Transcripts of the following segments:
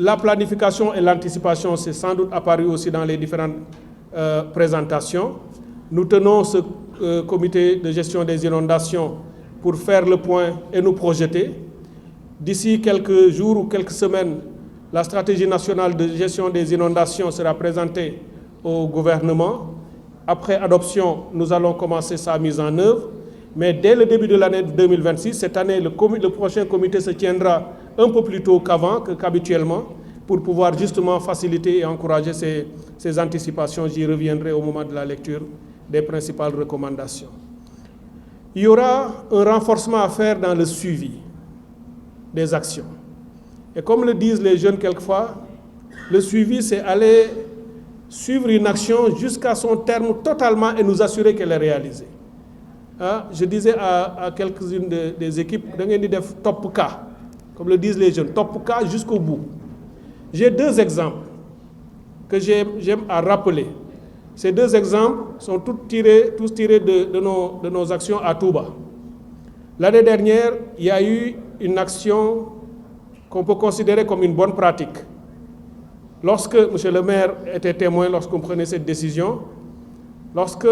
La planification et l'anticipation, c'est sans doute apparu aussi dans les différentes présentations. Nous tenons ce comité de gestion des inondations pour faire le point et nous projeter. D'ici quelques jours ou quelques semaines, la stratégie nationale de gestion des inondations sera présentée au gouvernement. Après adoption, nous allons commencer sa mise en œuvre. Mais dès le début de l'année 2026, cette année, le prochain comité se tiendra un peu plus tôt qu'habituellement pour pouvoir justement faciliter et encourager ces anticipations. J'y reviendrai au moment de la lecture des principales recommandations. Il y aura un renforcement à faire dans le suivi des actions. Et comme le disent les jeunes quelquefois, le suivi, c'est aller suivre une action jusqu'à son terme totalement et nous assurer qu'elle est réalisée. Je disais à quelques-unes des équipes, top K, comme le disent les jeunes, top K jusqu'au bout. J'ai deux exemples que j'aime à rappeler. Ces deux exemples sont tous tirés de nos actions à Touba. L'année dernière, il y a eu une action qu'on peut considérer comme une bonne pratique. Lorsque M. le maire était témoin, lorsqu'on prenait cette décision, lorsque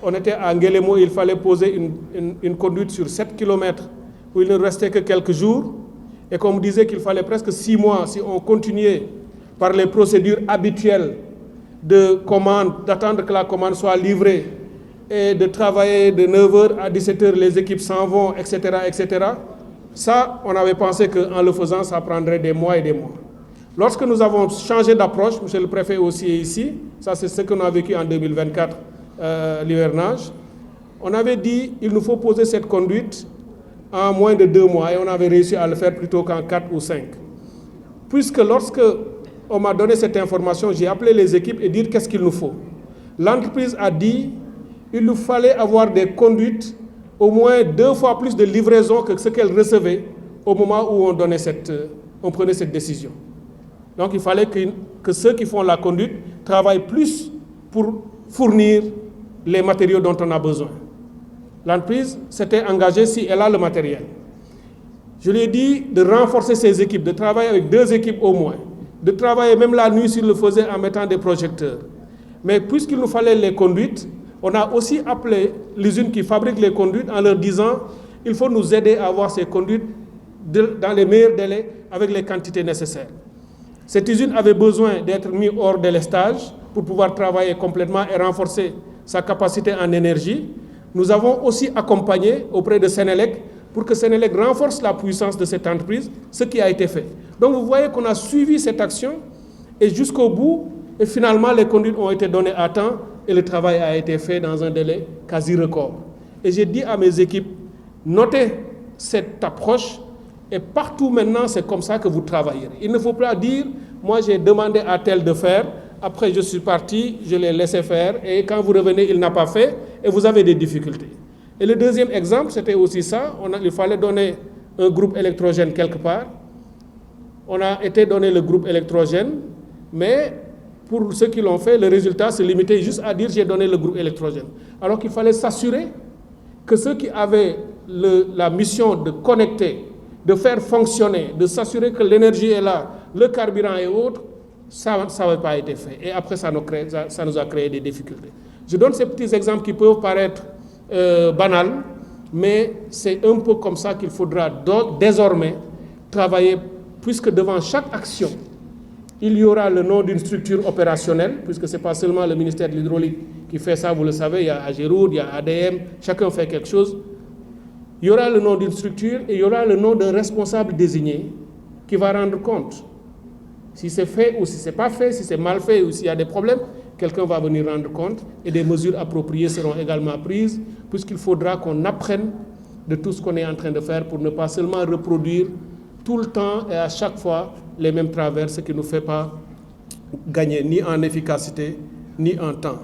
on était à Nguelemo, il fallait poser une conduite sur 7 km où il ne restait que quelques jours, et qu'on me disait qu'il fallait presque 6 mois si on continuait par les procédures habituelles de commande, d'attendre que la commande soit livrée et de travailler de 9h à 17h, les équipes s'en vont, etc., etc. Ça, on avait pensé qu'en le faisant, ça prendrait des mois et des mois. Lorsque nous avons changé d'approche, monsieur le préfet aussi est ici, ça c'est ce qu'on a vécu en 2024, l'hivernage, on avait dit qu'il nous faut poser cette conduite en moins de 2 mois et on avait réussi à le faire plutôt qu'en 4 ou 5. Puisque lorsque on m'a donné cette information, j'ai appelé les équipes et dit qu'est-ce qu'il nous faut. L'entreprise a dit qu'il nous fallait avoir des conduites au moins 2 fois plus de livraison que ce qu'elle recevait au moment où on prenait cette décision. Donc il fallait que ceux qui font la conduite travaillent plus pour fournir les matériaux dont on a besoin. L'entreprise s'était engagée si elle a le matériel. Je lui ai dit de renforcer ses équipes, de travailler avec 2 équipes au moins, de travailler même la nuit s'il le faisait en mettant des projecteurs. Mais puisqu'il nous fallait les conduites, on a aussi appelé l'usine qui fabrique les conduites en leur disant il faut nous aider à avoir ces conduites dans les meilleurs délais avec les quantités nécessaires. Cette usine avait besoin d'être mise hors délestage pour pouvoir travailler complètement et renforcer sa capacité en énergie. Nous avons aussi accompagné auprès de Sénélec pour que Sénélec renforce la puissance de cette entreprise, ce qui a été fait. Donc vous voyez qu'on a suivi cette action et jusqu'au bout, et finalement les conduites ont été données à temps et le travail a été fait dans un délai quasi record. Et j'ai dit à mes équipes, notez cette approche et partout maintenant c'est comme ça que vous travaillerez. Il ne faut pas dire, moi j'ai demandé à tel de faire, après je suis parti, je l'ai laissé faire et quand vous revenez il n'a pas fait et vous avez des difficultés. Et le deuxième exemple c'était aussi ça, il fallait donner un groupe électrogène quelque part. On a été donné le groupe électrogène, mais pour ceux qui l'ont fait, le résultat se limitait juste à dire j'ai donné le groupe électrogène. Alors qu'il fallait s'assurer que ceux qui avaient la mission de connecter, de faire fonctionner, de s'assurer que l'énergie est là, le carburant et autres, ça n'avait pas été fait. Et après, ça nous a créé des difficultés. Je donne ces petits exemples qui peuvent paraître banals, mais c'est un peu comme ça qu'il faudra désormais travailler, puisque devant chaque action, il y aura le nom d'une structure opérationnelle, puisque ce n'est pas seulement le ministère de l'Hydraulique qui fait ça, vous le savez, il y a Ageroute, il y a ADM, chacun fait quelque chose. Il y aura le nom d'une structure et il y aura le nom d'un responsable désigné qui va rendre compte. Si c'est fait ou si ce n'est pas fait, si c'est mal fait ou s'il y a des problèmes, quelqu'un va venir rendre compte et des mesures appropriées seront également prises, puisqu'il faudra qu'on apprenne de tout ce qu'on est en train de faire pour ne pas seulement reproduire tout le temps et à chaque fois les mêmes travers, ce qui ne nous fait pas gagner ni en efficacité ni en temps.